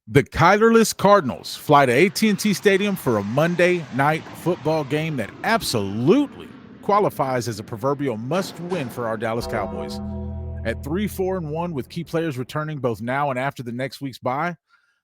The Kylerless Cardinals fly to AT&T Stadium for a Monday night football game that absolutely qualifies as a proverbial must-win for our Dallas Cowboys. At 3-4-1 with key players returning both now and after the next week's bye,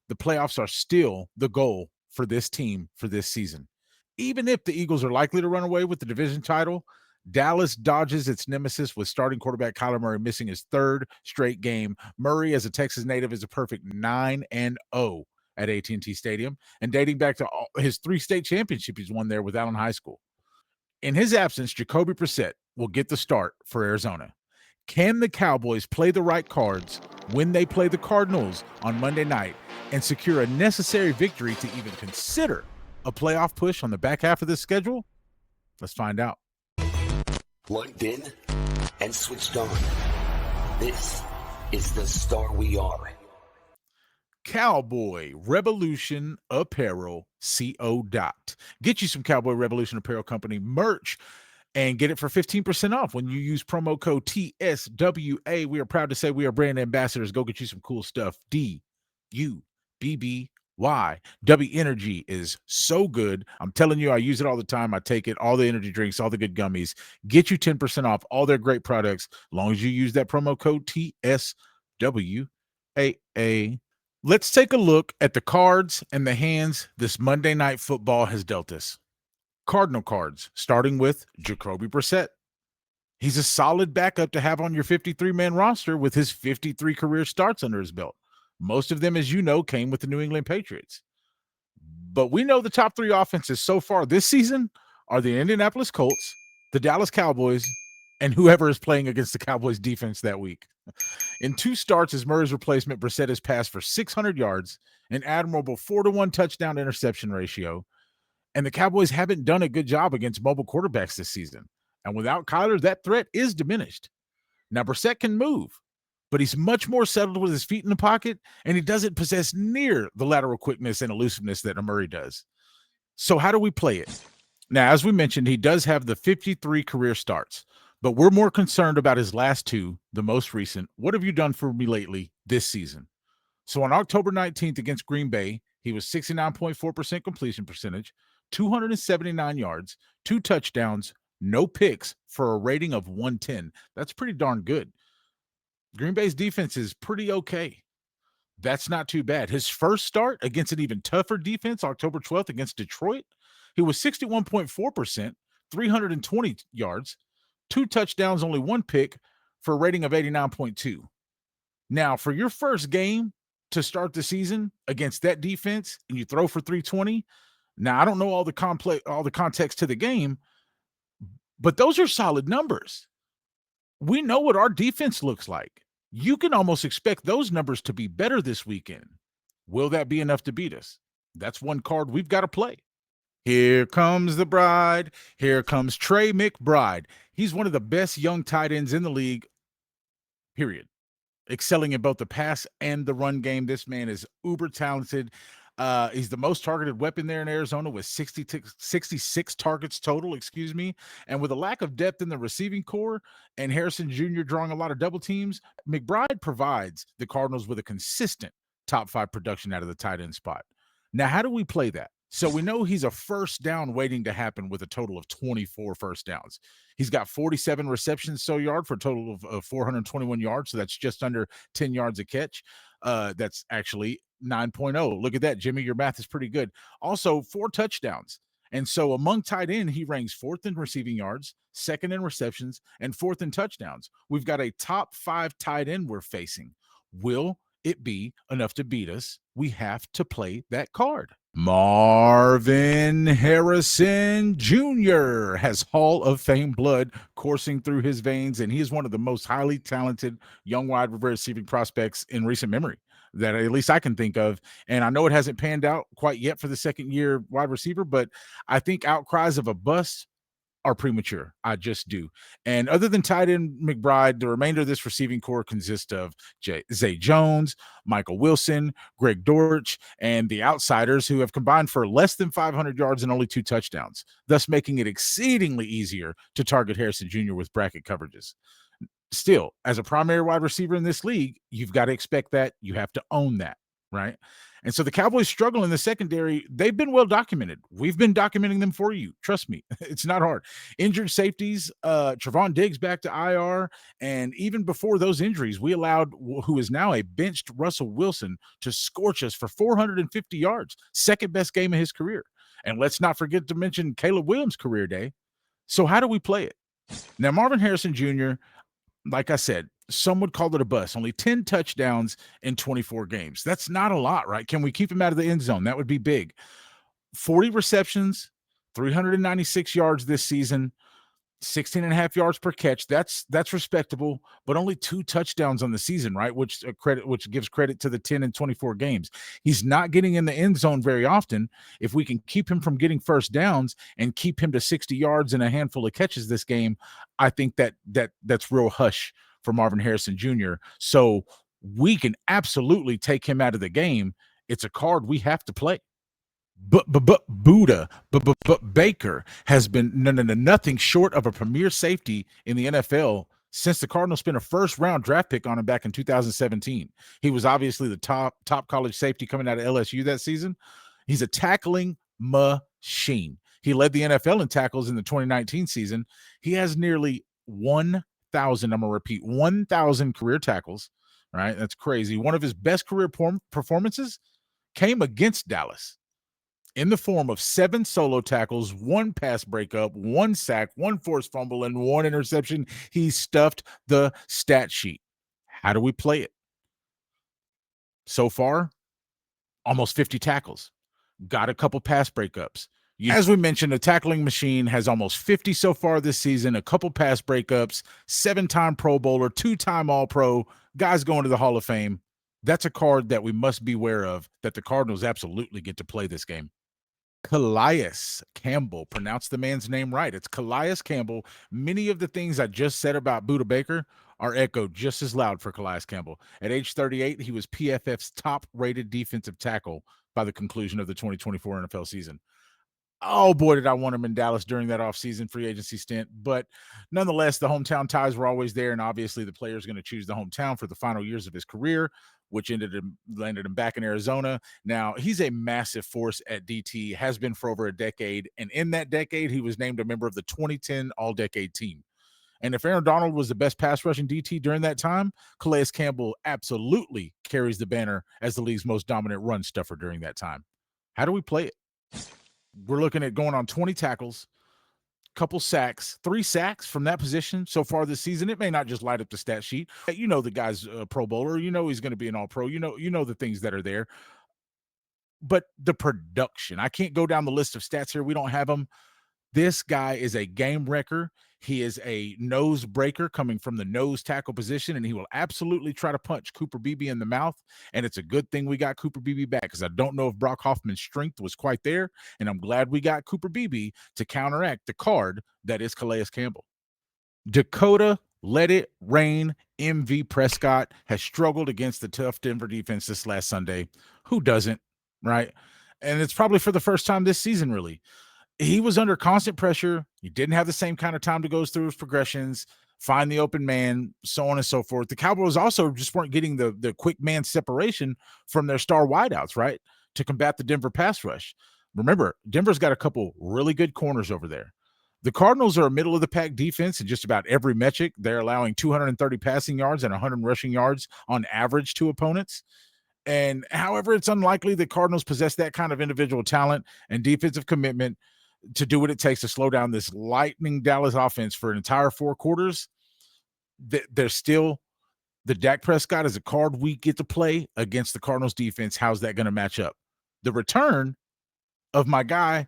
the playoffs are still the goal for this team for this season. Even if the Eagles are likely to run away with the division title, Dallas dodges its nemesis with starting quarterback Kyler Murray missing his third straight game. Murray, as a Texas native, is a perfect 9-0 at AT&T Stadium, and dating back to his 3 state championships he's won there with Allen High School. In his absence, Jacoby Brissett will get the start for Arizona. Can the Cowboys play the right cards when they play the Cardinals on Monday night and secure a necessary victory to even consider a playoff push on the back half of this schedule? Let's find out. Plugged in and switched on. This is the Star We Are. Cowboy Revolution Apparel CO. Get you some Cowboy Revolution Apparel Company merch and get it for 15% off when you use promo code TSWA. We are proud to say we are brand ambassadors. Go get you some cool stuff. DUBBY. W Energy is so good. I'm telling you, I use it all the time. I take it, all the energy drinks, all the good gummies. Get you 10% off all their great products as long as you use that promo code TSWAA. Let's take a look at the cards and the hands this Monday Night Football has dealt us. Cardinal cards, starting with Jacoby Brissett. He's a solid backup to have on your 53-man roster with his 53 career starts under his belt. Most of them, as you know, came with the New England Patriots. But we know the top 3 offenses so far this season are the Indianapolis Colts, the Dallas Cowboys, and whoever is playing against the Cowboys defense that week. In 2 starts as Murray's replacement, Brissett has passed for 600 yards, an admirable 4-to-1 touchdown interception ratio, and the Cowboys haven't done a good job against mobile quarterbacks this season. And without Kyler, that threat is diminished. Now, Brissett can move, but he's much more settled with his feet in the pocket, and he doesn't possess near the lateral quickness and elusiveness that Murray does. So how do we play it? Now, as we mentioned, he does have the 53 career starts, but we're more concerned about his last 2, the most recent. What have you done for me lately this season? So on October 19th against Green Bay, he was 69.4% completion percentage, 279 yards, 2 touchdowns, no picks for a rating of 110. That's pretty darn good. Green Bay's defense is pretty okay. That's not too bad. His first start against an even tougher defense, October 12th against Detroit, he was 61.4%, 320 yards, 2 touchdowns, only 1 pick for a rating of 89.2. Now, for your first game to start the season against that defense and you throw for 320, now I don't know all the context to the game, but those are solid numbers. We know what our defense looks like. You can almost expect those numbers to be better this weekend. Will that be enough to beat us? That's one card we've got to play. Here comes the bride. Here comes Trey McBride. He's one of the best young tight ends in the league, period. Excelling in both the pass and the run game. This man is uber talented. He's the most targeted weapon there in Arizona with 66 targets total, And with a lack of depth in the receiving core and Harrison Jr. drawing a lot of double teams, McBride provides the Cardinals with a consistent top 5 production out of the tight end spot. Now, how do we play that? So we know he's a first down waiting to happen with a total of 24 first downs. He's got 47 receptions for a total of 421 yards. So that's just under 10 yards a catch. That's actually 9.0. Look at that, Jimmy. Your math is pretty good. Also, 4 touchdowns. And so among tight end, he ranks 4th in receiving yards, 2nd in receptions, and 4th in touchdowns. We've got a top 5 tight end we're facing. Will it be enough to beat us? We have to play that card. Marvin Harrison Jr. has Hall of Fame blood coursing through his veins, and he is one of the most highly talented young wide receiving prospects in recent memory that at least I can think of. And I know it hasn't panned out quite yet for the second-year wide receiver, but I think outcries of a bust are premature. I just do. And other than tight end McBride, the remainder of this receiving core consists of Zay Jones, Michael Wilson, Greg Dortch, and the outsiders who have combined for less than 500 yards and only 2 touchdowns, thus making it exceedingly easier to target Harrison Jr. with bracket coverages. Still, as a primary wide receiver in this league, you've got to expect that. You have to own that. right? And so the Cowboys struggle in the secondary. They've been well documented. We've been documenting them for you. Trust me, it's not hard. Injured safeties, Trevon Diggs back to IR. And even before those injuries, we allowed who is now a benched Russell Wilson to scorch us for 450 yards, second best game of his career. And let's not forget to mention Caleb Williams' career day. So how do we play it? Now, Marvin Harrison Jr., like I said, some would call it a bust. Only 10 touchdowns in 24 games. That's not a lot, right? Can we keep him out of the end zone? That would be big. 40 receptions, 396 yards this season, 16 and a half yards per catch. That's respectable, but only 2 touchdowns on the season, right? Which gives credit to the 10 and 24 games. He's not getting in the end zone very often. If we can keep him from getting first downs and keep him to 60 yards and a handful of catches this game, I think that's real hush for Marvin Harrison Jr. So we can absolutely take him out of the game. It's a card we have to play. But Baker has been nothing short of a premier safety in the NFL since the Cardinals spent a first-round draft pick on him back in 2017. He was obviously the top college safety coming out of LSU that season. He's a tackling machine. He led the NFL in tackles in the 2019 season. He has nearly 1,000, I'm going to repeat, 1,000 career tackles, right? That's crazy. One of his best career performances came against Dallas, in the form of 7 solo tackles, 1 pass breakup, 1 sack, 1 forced fumble, and 1 interception. He stuffed the stat sheet. How do we play it? So far, almost 50 tackles. Got a couple pass breakups. As we mentioned, the tackling machine has almost 50 so far this season, a couple pass breakups, 7-time Pro Bowler, 2-time All-Pro, guys going to the Hall of Fame. That's a card that we must be aware of, that the Cardinals absolutely get to play this game. Calais Campbell. Pronounce the man's name right. It's Calais Campbell. Many of the things I just said about Budda Baker are echoed just as loud for Calais Campbell. At age 38, he was PFF's top-rated defensive tackle by the conclusion of the 2024 NFL season. Oh, boy, did I want him in Dallas during that offseason free agency stint. But nonetheless, the hometown ties were always there, and obviously the player is going to choose the hometown for the final years of his career, which landed him back in Arizona. Now, he's a massive force at DT, has been for over a decade, and in that decade, he was named a member of the 2010 All-Decade Team. And if Aaron Donald was the best pass-rushing DT during that time, Calais Campbell absolutely carries the banner as the league's most dominant run stuffer during that time. How do we play it? We're looking at going on 20 tackles, couple sacks, 3 sacks from that position so far this season. It may not just light up the stat sheet. You know the guy's a Pro Bowler. You know he's going to be an All-Pro. You know the things that are there. But the production, I can't go down the list of stats here. We don't have them. This guy is a game wrecker. He is a nose breaker coming from the nose tackle position, and he will absolutely try to punch Cooper Beebe in the mouth. And it's a good thing we got Cooper Beebe back, because I don't know if Brock Hoffman's strength was quite there, and I'm glad we got Cooper Beebe to counteract the card that is Calais Campbell. Dakota Let It Rain MV Prescott has struggled against the tough Denver defense this last Sunday. Who doesn't, right? And it's probably for the first time this season, really. He was under constant pressure. He didn't have the same kind of time to go through his progressions, find the open man, so on and so forth. The Cowboys also just weren't getting the quick man separation from their star wideouts, right, to combat the Denver pass rush. Remember, Denver's got a couple really good corners over there. The Cardinals are a middle-of-the-pack defense in just about every metric. They're allowing 230 passing yards and 100 rushing yards on average to opponents. And however, it's unlikely the Cardinals possess that kind of individual talent and defensive commitment to do what it takes to slow down this lightning Dallas offense for an entire 4 quarters. There's still the Dak Prescott is a card we get to play against the Cardinals defense. How's that going to match up? The return of my guy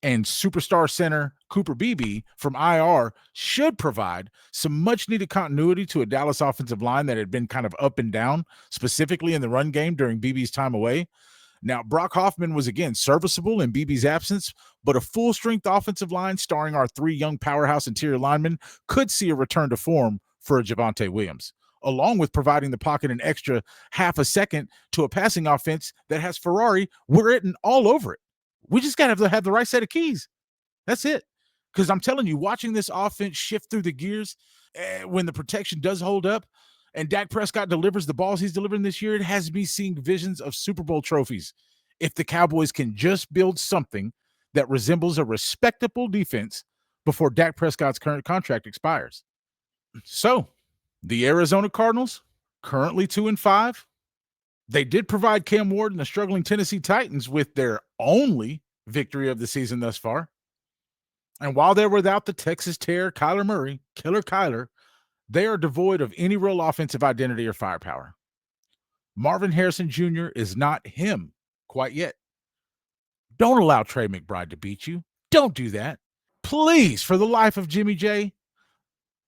and superstar center Cooper Beebe from IR should provide some much needed continuity to a Dallas offensive line that had been kind of up and down, specifically in the run game during Beebe's time away. Now, Brock Hoffman was, again, serviceable in Beebe's absence, but a full-strength offensive line starring our 3 young powerhouse interior linemen could see a return to form for a Javonte Williams, along with providing the pocket an extra half a second to a passing offense that has Ferrari written all over it. We just got to have the right set of keys. That's it. Because I'm telling you, watching this offense shift through the gears when the protection does hold up, and Dak Prescott delivers the balls he's delivering this year, it has me seeing visions of Super Bowl trophies. If the Cowboys can just build something that resembles a respectable defense before Dak Prescott's current contract expires. So, the Arizona Cardinals, currently 2-5. They did provide Cam Ward and the struggling Tennessee Titans with their only victory of the season thus far. And while they're without the Texas Terror, Kyler Murray, Killer Kyler, they are devoid of any real offensive identity or firepower. Marvin Harrison Jr. is not him quite yet. Don't allow Trey McBride to beat you. Don't do that. Please, for the life of Jimmy J,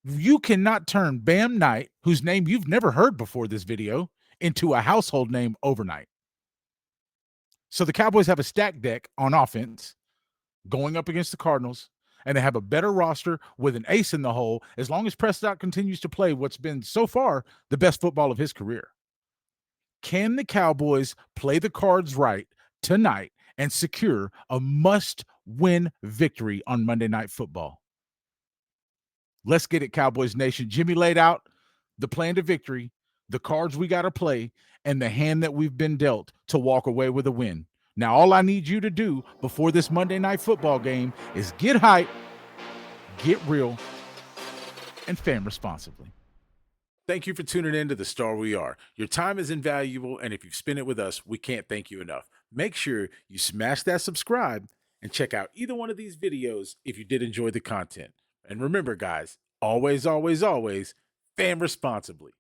you cannot turn Bam Knight, whose name you've never heard before this video, into a household name overnight. So the Cowboys have a stacked deck on offense going up against the Cardinals, and they have a better roster with an ace in the hole as long as Prescott continues to play what's been so far the best football of his career. Can the Cowboys play the cards right tonight and secure a must-win victory on Monday Night Football? Let's get it, Cowboys Nation. Jimmy laid out the plan to victory, the cards we got to play, and the hand that we've been dealt to walk away with a win. Now, all I need you to do before this Monday Night Football game is get hype, get real, and fan responsibly. Thank you for tuning in to The Star We Are. Your time is invaluable, and if you've spent it with us, we can't thank you enough. Make sure you smash that subscribe and check out either one of these videos if you did enjoy the content. And remember, guys, always, always, always fan responsibly.